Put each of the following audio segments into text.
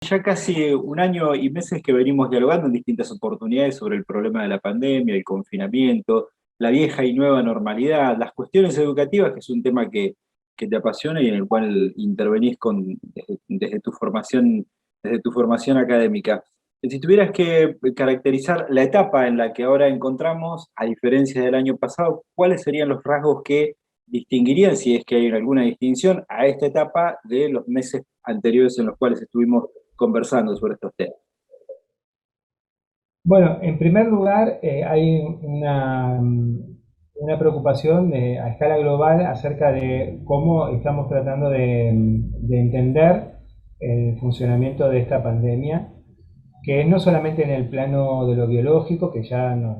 ya casi un año y meses que venimos dialogando en distintas oportunidades sobre el problema de la pandemia, el confinamiento, la vieja y nueva normalidad, las cuestiones educativas, que es un tema que te apasiona y en el cual intervenís desde tu formación académica. Si tuvieras que caracterizar la etapa en la que ahora encontramos, a diferencia del año pasado, ¿cuáles serían los rasgos que distinguirían, si es que hay alguna distinción, a esta etapa de los meses anteriores en los cuales estuvimos conversando sobre estos temas? Bueno, en primer lugar, hay una preocupación a escala global acerca de cómo estamos tratando de entender el funcionamiento de esta pandemia, que no solamente en el plano de lo biológico, que ya nos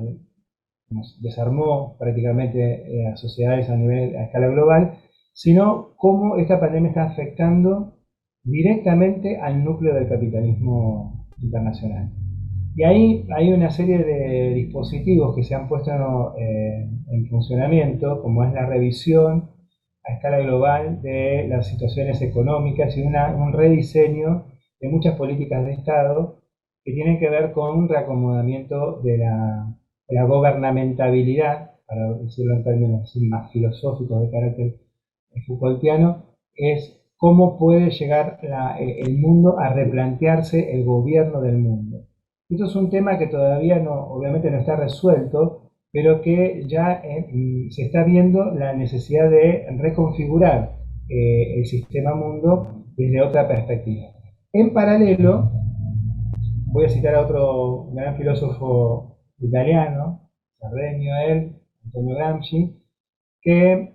desarmó prácticamente a sociedades a escala global, sino cómo esta pandemia está afectando directamente al núcleo del capitalismo internacional. Y ahí hay una serie de dispositivos que se han puesto en funcionamiento, como es la revisión a escala global de las situaciones económicas y un rediseño de muchas políticas de Estado que tienen que ver con un reacomodamiento de la gobernamentabilidad, para decirlo en términos más filosóficos de carácter Foucaultiano, es cómo puede llegar el mundo a replantearse el gobierno del mundo. Esto es un tema que todavía no, obviamente no está resuelto, pero que ya se está viendo la necesidad de reconfigurar el sistema mundo desde otra perspectiva. En paralelo, voy a citar a otro gran filósofo italiano, Sardegno él, Antonio Gramsci, que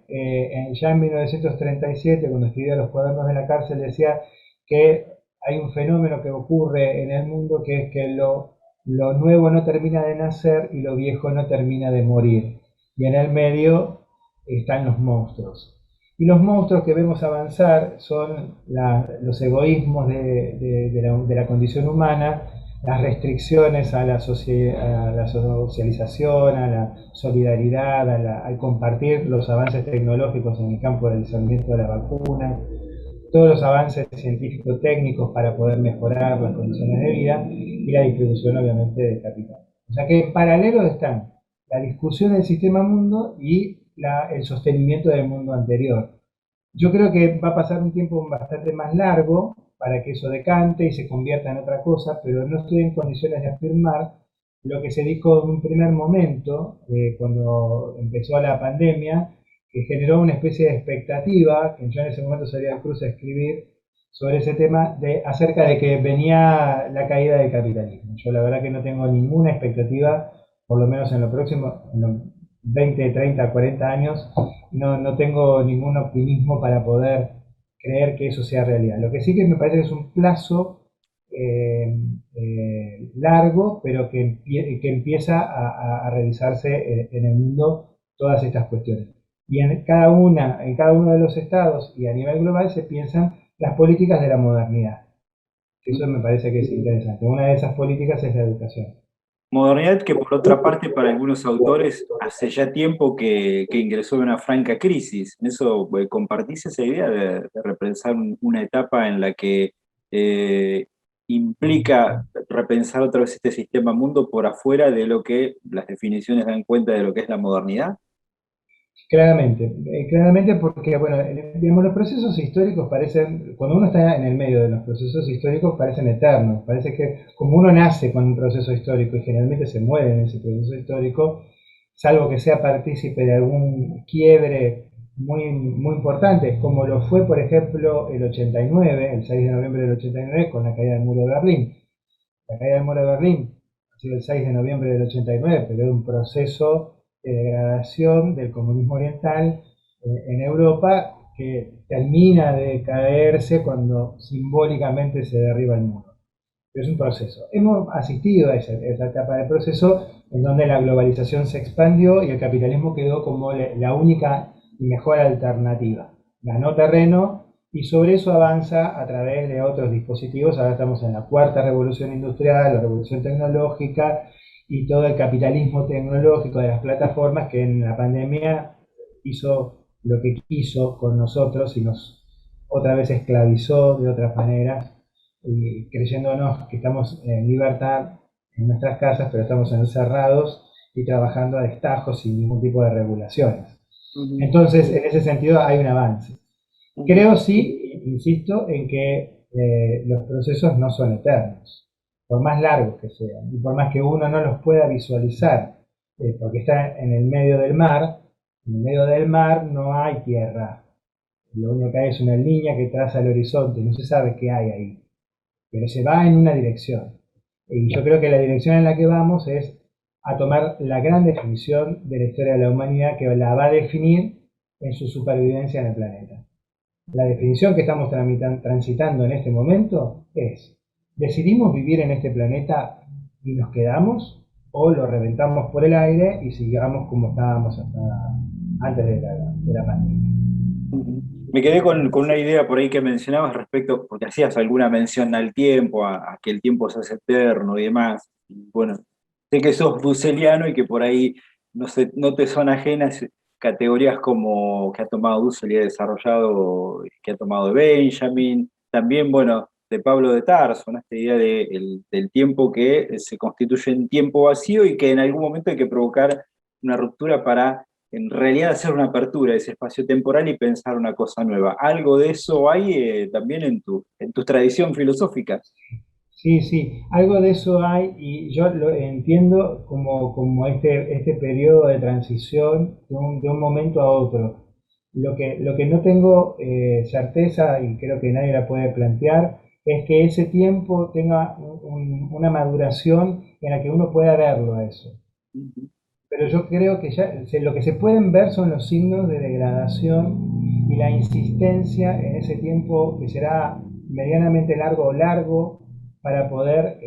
ya en 1937, cuando escribía Los cuadernos de la cárcel, decía que hay un fenómeno que ocurre en el mundo, que es que lo nuevo no termina de nacer y lo viejo no termina de morir. Y en el medio están los monstruos. Y los monstruos que vemos avanzar son los egoísmos de la condición humana, las restricciones a la socialización, a la solidaridad, al compartir los avances tecnológicos en el campo del desarrollo de la vacuna, todos los avances científico-técnicos para poder mejorar las condiciones de vida y la distribución obviamente del capital. O sea que en paralelo están la discusión del sistema mundo y el sostenimiento del mundo anterior. Yo creo que va a pasar un tiempo bastante más largo para que eso decante y se convierta en otra cosa, pero no estoy en condiciones de afirmar lo que se dijo en un primer momento, cuando empezó la pandemia, que generó una especie de expectativa, que yo en ese momento salí al Cruz a escribir sobre ese tema, acerca de que venía la caída del capitalismo. Yo la verdad que no tengo ninguna expectativa, por lo menos en lo próximo, en los 20, 30, 40 años, no tengo ningún optimismo para poder creer que eso sea realidad. Lo que sí que me parece que es un plazo largo, pero que empieza a revisarse en el mundo todas estas cuestiones. Y en cada uno de los estados y a nivel global se piensan las políticas de la modernidad. Eso me parece que es interesante. Una de esas políticas es la educación. Modernidad que por otra parte para algunos autores hace ya tiempo que ingresó en una franca crisis. ¿En eso compartís esa idea de repensar una etapa en la que eh, implica repensar otra vez este sistema mundo por afuera de lo que las definiciones dan cuenta de lo que es la modernidad? Claramente porque, bueno, digamos, los procesos históricos parecen, cuando uno está en el medio de los procesos históricos, parecen eternos. Parece que como uno nace con un proceso histórico y generalmente se muere en ese proceso histórico, salvo que sea partícipe de algún quiebre muy importante, como lo fue, por ejemplo, el 89, el 6 de noviembre del 89, con la caída del muro de Berlín. La caída del muro de Berlín ha sido el 6 de noviembre del 89, pero era un proceso de degradación del comunismo oriental en Europa que termina de caerse cuando simbólicamente se derriba el muro. Pero es un proceso. Hemos asistido a esa etapa del proceso en donde la globalización se expandió y el capitalismo quedó como la única y mejor alternativa. Ganó terreno y sobre eso avanza a través de otros dispositivos. Ahora estamos en la cuarta revolución industrial, la revolución tecnológica y todo el capitalismo tecnológico de las plataformas que en la pandemia hizo lo que quiso con nosotros y nos otra vez esclavizó de otras maneras y creyéndonos que estamos en libertad en nuestras casas, pero estamos encerrados y trabajando a destajo sin ningún tipo de regulaciones. Ujú, Entonces, en ese sentido hay un avance. ujú, Creo sí, insisto, en que los procesos no son eternos, por más largos que sean, y por más que uno no los pueda visualizar, porque está en el medio del mar, en el medio del mar no hay tierra, lo único que hay es una línea que traza el horizonte, no se sabe qué hay ahí, pero se va en una dirección. Y yo creo que la dirección en la que vamos es a tomar la gran definición de la historia de la humanidad que la va a definir en su supervivencia en el planeta. La definición que estamos transitando en este momento es, ¿decidimos vivir en este planeta y nos quedamos o lo reventamos por el aire y sigamos como estábamos hasta antes de la pandemia? ujú. Me quedé con una idea por ahí que mencionabas respecto, porque hacías alguna mención al tiempo, a que el tiempo se hace eterno y demás. Y bueno, sé que sos dusseliano y que por ahí no te son ajenas categorías como que ha tomado Dussel y ha desarrollado, que ha tomado de Benjamin, también, bueno, de Pablo de Tarso, ¿no? Esta idea del tiempo que se constituye en tiempo vacío y que en algún momento hay que provocar una ruptura para en realidad hacer una apertura de ese espacio temporal y pensar una cosa nueva. ¿Algo de eso hay también en tu tradición filosófica? Sí, sí, algo de eso hay y yo lo entiendo como este periodo de transición de un momento a otro. Lo que no tengo certeza y creo que nadie la puede plantear es que ese tiempo tenga una maduración en la que uno pueda verlo a eso. Ujú, Pero yo creo que lo que se pueden ver son los signos de degradación y la insistencia en ese tiempo que será medianamente largo para poder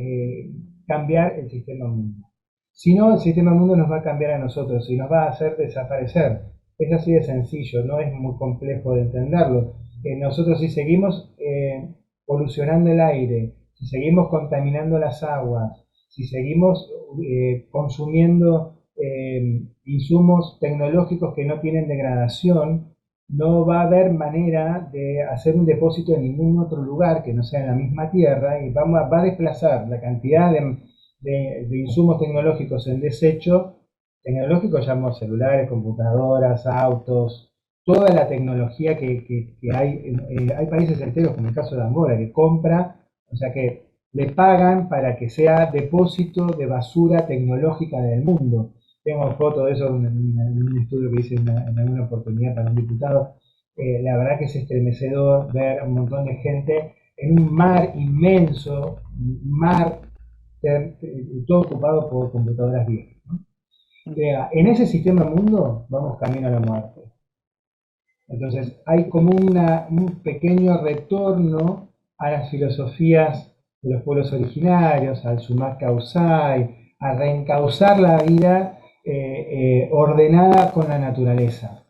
cambiar el sistema mundo. Si no, el sistema mundo nos va a cambiar a nosotros y nos va a hacer desaparecer. Es así de sencillo, no es muy complejo de entenderlo. Nosotros si seguimos polucionando el aire, si seguimos contaminando las aguas, si seguimos consumiendo insumos tecnológicos que no tienen degradación, no va a haber manera de hacer un depósito en ningún otro lugar que no sea en la misma tierra y va a desplazar la cantidad de insumos tecnológicos en desecho. Tecnológicos llamamos celulares, computadoras, autos, toda la tecnología que hay. Hay países enteros, como el caso de Angola, que compra, o sea que le pagan para que sea depósito de basura tecnológica del mundo. Tengo fotos de eso en un estudio que hice en alguna oportunidad para un diputado. La verdad que es estremecedor ver a un montón de gente en un mar inmenso, mar todo ocupado por computadoras viejas, ¿no? En ese sistema mundo vamos camino a la muerte. Entonces hay como un pequeño retorno a las filosofías de los pueblos originarios, al sumak causai, a reencauzar la vida ordenada con la naturaleza.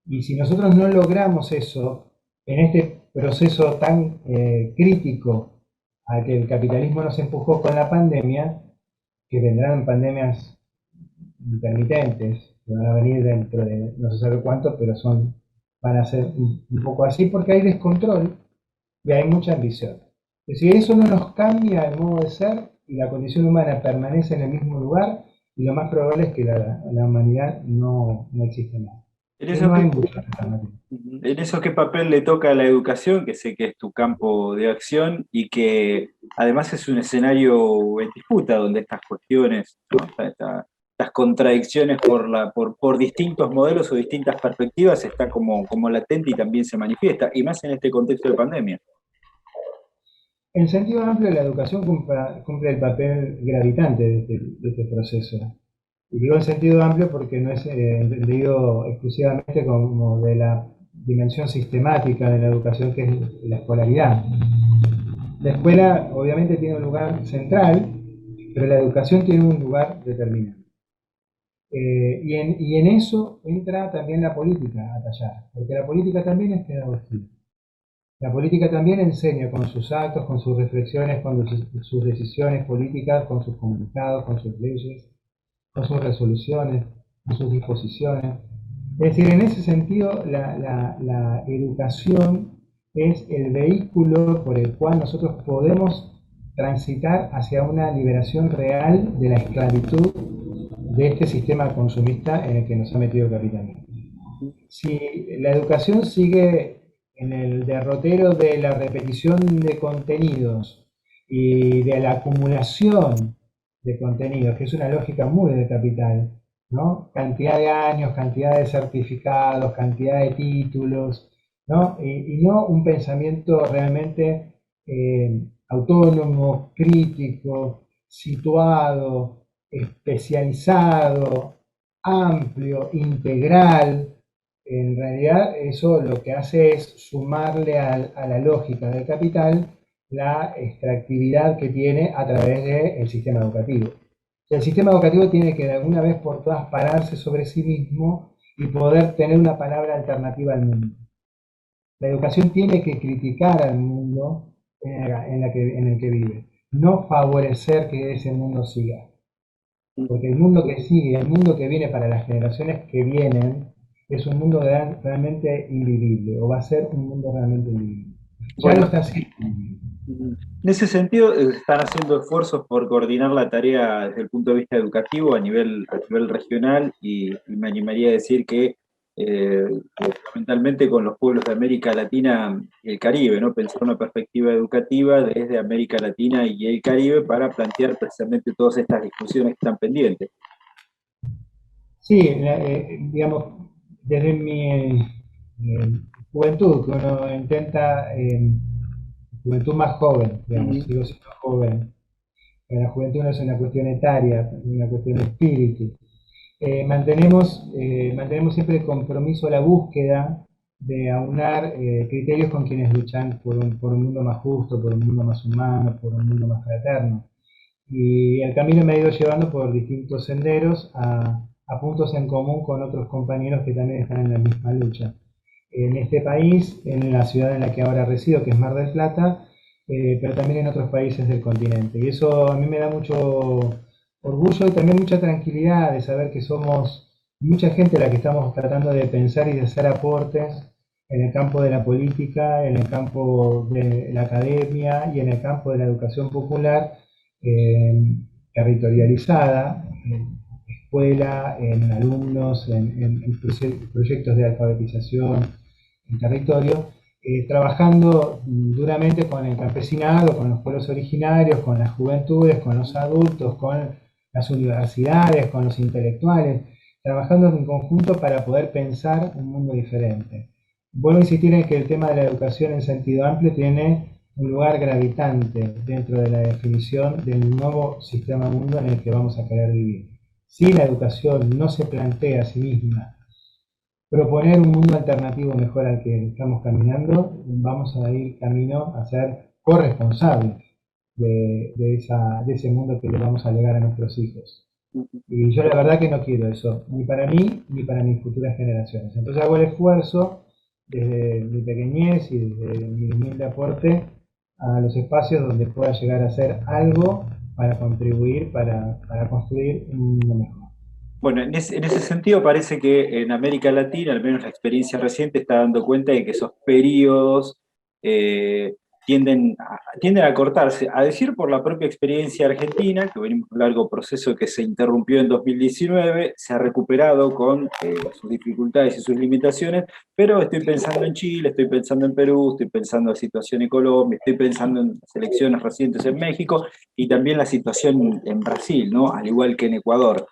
Y si nosotros no logramos eso en este proceso tan crítico al que el capitalismo nos empujó con la pandemia, que vendrán pandemias intermitentes, que van a venir dentro de no se sabe cuánto, pero van a ser un poco así porque hay descontrol y hay mucha ambición. Es decir, eso no nos cambia el modo de ser y la condición humana permanece en el mismo lugar y lo más probable es que la humanidad no exista más. ¿En Que eso no hay qué, mucha alternativa. en eso qué papel le toca a la educación, que sé que es tu campo de acción y que además es un escenario en disputa donde estas cuestiones, ¿no? Estas contradicciones por distintos modelos o distintas perspectivas está como latente y también se manifiesta, y más en este contexto de pandemia? En sentido amplio, la educación cumple el papel gravitante de este proceso. Y digo en sentido amplio porque no es entendido exclusivamente como de la dimensión sistemática de la educación que es la escolaridad. La escuela obviamente tiene un lugar central, pero la educación tiene un lugar determinado. Y en eso entra también la política a tallar, porque la política también es pedagogía. La política también enseña con sus actos, con sus reflexiones, con sus decisiones políticas, con sus comunicados, con sus leyes, con sus resoluciones, con sus disposiciones. Es decir, en ese sentido, la educación es el vehículo por el cual nosotros podemos transitar hacia una liberación real de la esclavitud de este sistema consumista en el que nos ha metido el capitalismo. Si la educación sigue en el derrotero de la repetición de contenidos y de la acumulación de contenidos, que es una lógica muy de capital, ¿no? Cantidad de años, cantidad de certificados, cantidad de títulos, ¿no? Y no un pensamiento realmente autónomo, crítico, situado, especializado, amplio, integral. En realidad eso lo que hace es sumarle a la lógica del capital la extractividad que tiene a través del sistema educativo. El sistema educativo tiene que de alguna vez por todas pararse sobre sí mismo y poder tener una palabra alternativa al mundo. La educación tiene que criticar al mundo en el que vive, no favorecer que ese mundo siga. Porque el mundo que sigue, el mundo que viene para las generaciones que vienen, es un mundo realmente invivible, o va a ser un mundo realmente invivible. Ya lo Bueno, está haciendo. en ese sentido, están haciendo esfuerzos por coordinar la tarea desde el punto de vista educativo a nivel regional y me animaría a decir que eh, fundamentalmente con los pueblos de América Latina y el Caribe, ¿no? Pensar una perspectiva educativa desde América Latina y el Caribe para plantear precisamente todas estas discusiones que están pendientes. Sí, digamos, desde mi juventud, que uno intenta, juventud más joven, digamos, Ujú. sigo siendo joven. La juventud no es una cuestión etaria, es una cuestión de espíritu. Mantenemos siempre el compromiso, la búsqueda de aunar criterios con quienes luchan por un mundo más justo, por un mundo más humano, por un mundo más fraterno. Y el camino me ha ido llevando por distintos senderos a puntos en común con otros compañeros que también están en la misma lucha. En este país, en la ciudad en la que ahora resido, que es Mar del Plata, pero también en otros países del continente. Y eso a mí me da mucho orgullo y también mucha tranquilidad de saber que somos mucha gente la que estamos tratando de pensar y de hacer aportes en el campo de la política, en el campo de la academia y en el campo de la educación popular eh, territorializada, en escuela, en alumnos, en proyectos de alfabetización en territorio, trabajando duramente con el campesinado, con los pueblos originarios, con las juventudes, con los adultos, con las universidades, con los intelectuales, trabajando en conjunto para poder pensar un mundo diferente. Vuelvo a insistir en que el tema de la educación en sentido amplio tiene un lugar gravitante dentro de la definición del nuevo sistema mundo en el que vamos a querer vivir. Si la educación no se plantea a sí misma proponer un mundo alternativo mejor al que estamos caminando, vamos a ir camino a ser corresponsables de ese mundo que le vamos a legar a nuestros hijos. Y yo la verdad que no quiero eso, ni para mí ni para mis futuras generaciones. Entonces hago el esfuerzo desde mi pequeñez y desde mi humilde aporte a los espacios donde pueda llegar a hacer algo para contribuir, para construir un mundo mejor. Bueno, en ese sentido parece que en América Latina, al menos la experiencia reciente, está dando cuenta de que esos periodos eh, tienden a cortarse. A decir por la propia experiencia argentina, que venimos de un largo proceso que se interrumpió en 2019, se ha recuperado con sus dificultades y sus limitaciones, pero estoy pensando en Chile, estoy pensando en Perú, estoy pensando en la situación en Colombia, estoy pensando en las elecciones recientes en México y también la situación en Brasil, ¿no? Al igual que en Ecuador.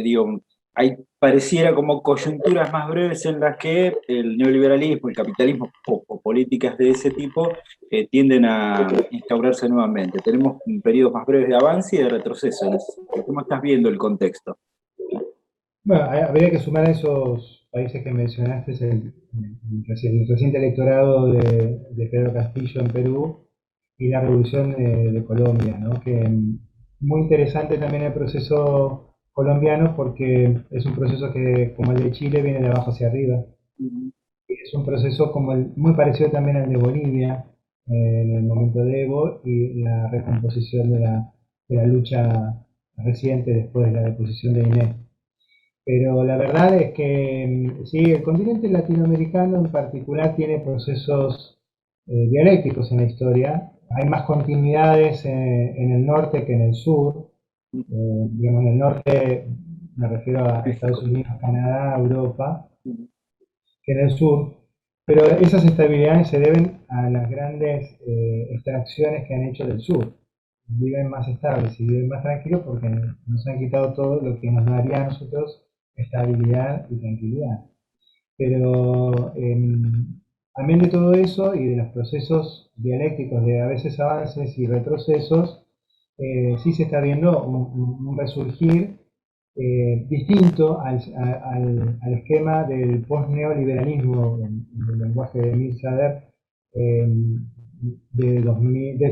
Digo, hay pareciera como coyunturas más breves en las que el neoliberalismo, el capitalismo o políticas de ese tipo tienden a instaurarse nuevamente. Tenemos periodos más breves de avance y de retroceso. ¿Cómo estás viendo el contexto? Bueno, habría que sumar a esos países que mencionaste el reciente electorado de Pedro Castillo en Perú y la revolución de Colombia, ¿no? Que muy interesante también el proceso colombiano porque es un proceso que, como el de Chile, viene de abajo hacia arriba. Es un proceso muy parecido también al de Bolivia en el momento de Evo y la recomposición de la lucha reciente después de la deposición de Inés. Pero la verdad es que sí, el continente latinoamericano en particular tiene procesos dialécticos en la historia. Hay más continuidades en el norte que en el sur. Digamos, en el norte me refiero a Estados México. Unidos, Canadá, Europa, que en el sur. Pero esas estabilidades se deben a las grandes extracciones que han hecho del sur. Viven más estables y viven más tranquilos porque nos han quitado todo lo que nos daría a nosotros estabilidad y tranquilidad. Pero también de todo eso y de los procesos dialécticos de a veces avances y retrocesos, sí se está viendo un resurgir distinto al esquema del post-neoliberalismo, del lenguaje de Emil Sader, eh,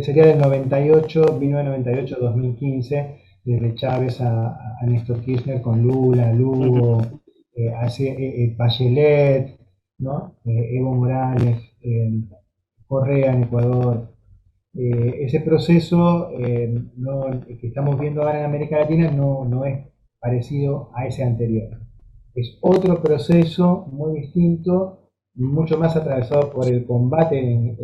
sería del 98, 1998-2015, desde Chávez a Néstor Kirchner con Lula, Lugo, Bachelet, ¿no? Evo Morales, Correa en Ecuador. Ese proceso que estamos viendo ahora en América Latina no es parecido a ese anterior. Es otro proceso muy distinto, mucho más atravesado por el combate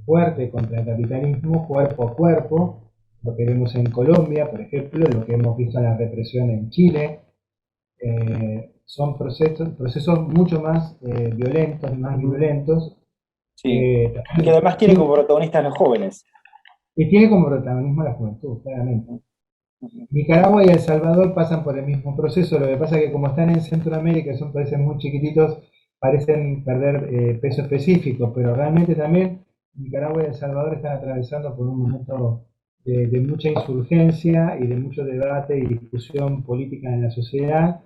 fuerte contra el capitalismo, cuerpo a cuerpo, lo que vemos en Colombia, por ejemplo, lo que hemos visto en la represión en Chile. Son procesos mucho más violentos, más violentos, Sí. Y que además tiene sí, como protagonistas los jóvenes. y tiene como protagonismo la juventud, claramente. Nicaragua y El Salvador pasan por el mismo proceso, lo que pasa es que como están en Centroamérica, son países muy chiquititos, parecen perder peso específico, pero realmente también Nicaragua y El Salvador están atravesando por un momento de mucha insurgencia y de mucho debate y discusión política en la sociedad,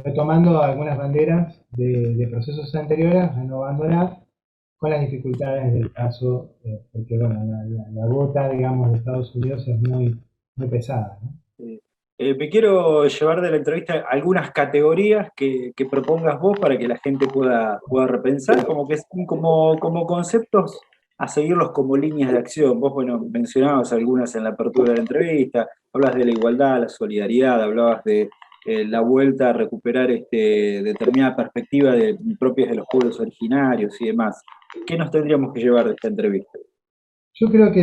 retomando algunas banderas de procesos anteriores, renovándolas con las dificultades del caso, porque bueno, la gota, digamos, de Estados Unidos es muy pesada, ¿no? Me quiero llevar de la entrevista algunas categorías que propongas vos para que la gente pueda repensar, como que como conceptos a seguirlos como líneas de acción. Vos, bueno, mencionabas algunas en la apertura de la entrevista, hablas de la igualdad, la solidaridad, hablabas de la vuelta a recuperar determinada perspectiva propias de los pueblos originarios y demás. ¿Qué nos tendríamos que llevar de esta entrevista? Yo creo que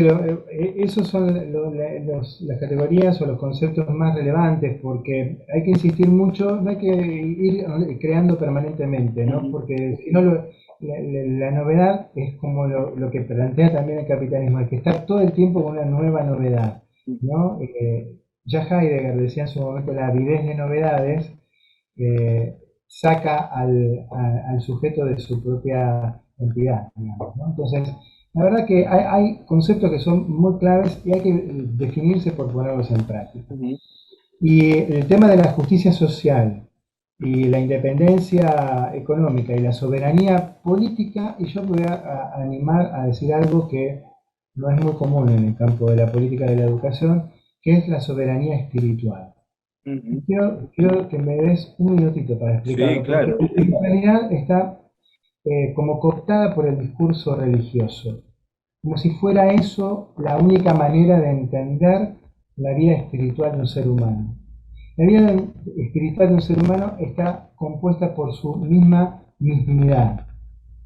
esos son las categorías o los conceptos más relevantes porque hay que insistir mucho, no hay que ir creando permanentemente, ¿no? Ujú, Porque si no, la novedad es como lo que plantea también el capitalismo, hay que estar todo el tiempo con una nueva novedad, ¿no? Ya Heidegger decía en su momento la avidez de novedades saca al sujeto de su propia entidad, digamos, ¿no? Entonces, la verdad que hay conceptos que son muy claves y hay que definirse por ponerlos en práctica. ujú. Y el tema de la justicia social y la independencia económica y la soberanía política, y yo voy a animar a decir algo que no es muy común en el campo de la política de la educación, que es la soberanía espiritual. Ujú. Quiero que me des un minutito para Sí, explicarlo, porque claro. la espiritualidad está como cooptada por el discurso religioso, como si fuera eso la única manera de entender la vida espiritual de un ser humano. La vida espiritual de un ser humano está compuesta por su misma mismidad.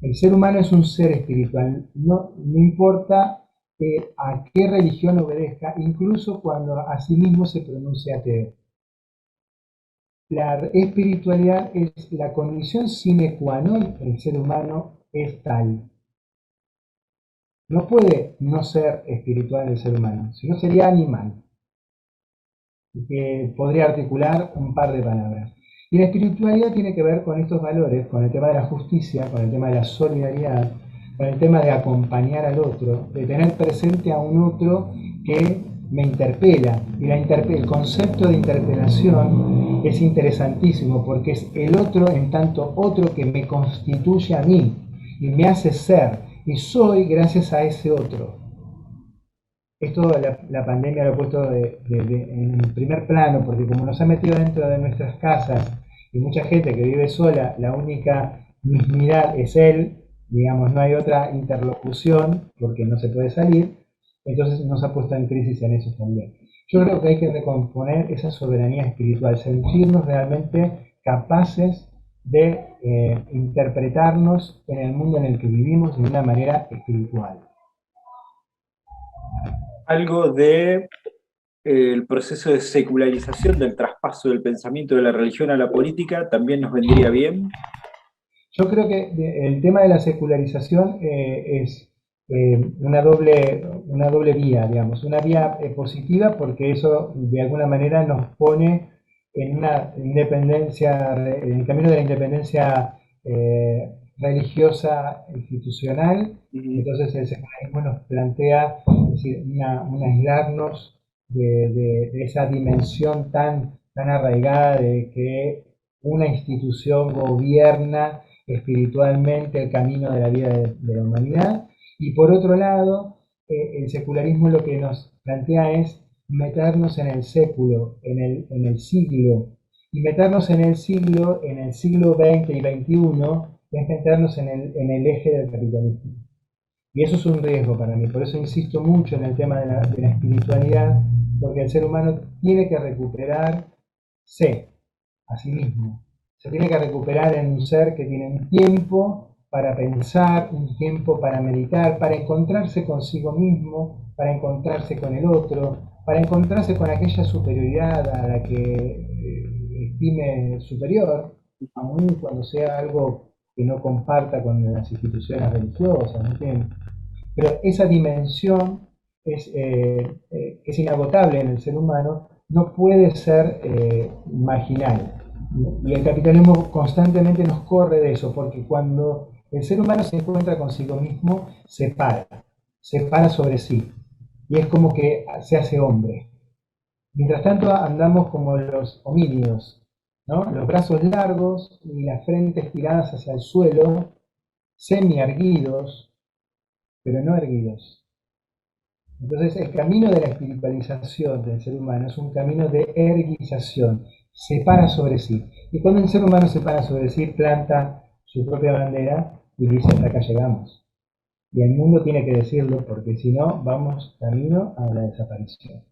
El ser humano es un ser espiritual, no importa a qué religión obedezca, incluso cuando a sí mismo se pronuncia ateo. La espiritualidad es la condición sine qua non, el ser humano es tal. No puede no ser espiritual el ser humano, si no sería animal, que podría articular un par de palabras. Y la espiritualidad tiene que ver con estos valores, con el tema de la justicia, con el tema de la solidaridad, con el tema de acompañar al otro, de tener presente a un otro que me interpela. Y el concepto de interpelación es interesantísimo porque es el otro en tanto otro que me constituye a mí y me hace ser. Y soy gracias a ese otro. Esto la pandemia lo ha puesto en el primer plano, porque como nos ha metido dentro de nuestras casas y mucha gente que vive sola, la única mismidad es él, digamos, no hay otra interlocución porque no se puede salir, entonces nos ha puesto en crisis en eso también. Yo creo que hay que recomponer esa soberanía espiritual, sentirnos realmente capaces de interpretarnos en el mundo en el que vivimos de una manera espiritual. Algo de el proceso de secularización del traspaso del pensamiento de la religión a la política también nos vendría bien. Yo creo que el tema de la secularización es una doble vía, digamos, una vía positiva porque eso de alguna manera nos pone en una independencia, en el camino de la independencia religiosa institucional. Entonces el secularismo nos plantea, es decir, un aislarnos de esa dimensión tan arraigada de que una institución gobierna espiritualmente el camino de la vida de la humanidad. Y por otro lado, el secularismo lo que nos plantea es meternos en el século, en el siglo. Y meternos en el siglo XX y XXI, es meternos en el eje del capitalismo. Y eso es un riesgo para mí. Por eso insisto mucho en el tema de la espiritualidad, porque el ser humano tiene que recuperarse a sí mismo. Se tiene que recuperar en un ser que tiene un tiempo para pensar, un tiempo para meditar, para encontrarse consigo mismo, para encontrarse con el otro, para encontrarse con aquella superioridad a la que estime superior, aun cuando sea algo que no comparta con las instituciones religiosas, ¿no entiendes? Pero esa dimensión es inagotable en el ser humano, no puede ser marginal. Y el capitalismo constantemente nos corre de eso, porque cuando el ser humano se encuentra consigo mismo, se para sobre sí. Y es como que se hace hombre. Mientras tanto andamos como los homínidos, ¿no? Los brazos largos y las frentes tiradas hacia el suelo, semi-erguidos, pero no erguidos. Entonces el camino de la espiritualización del ser humano es un camino de erguización, se para sobre sí. Y cuando el ser humano se para sobre sí, planta su propia bandera y dice, hasta acá llegamos. Y el mundo tiene que decirlo, porque si no, vamos camino a la desaparición.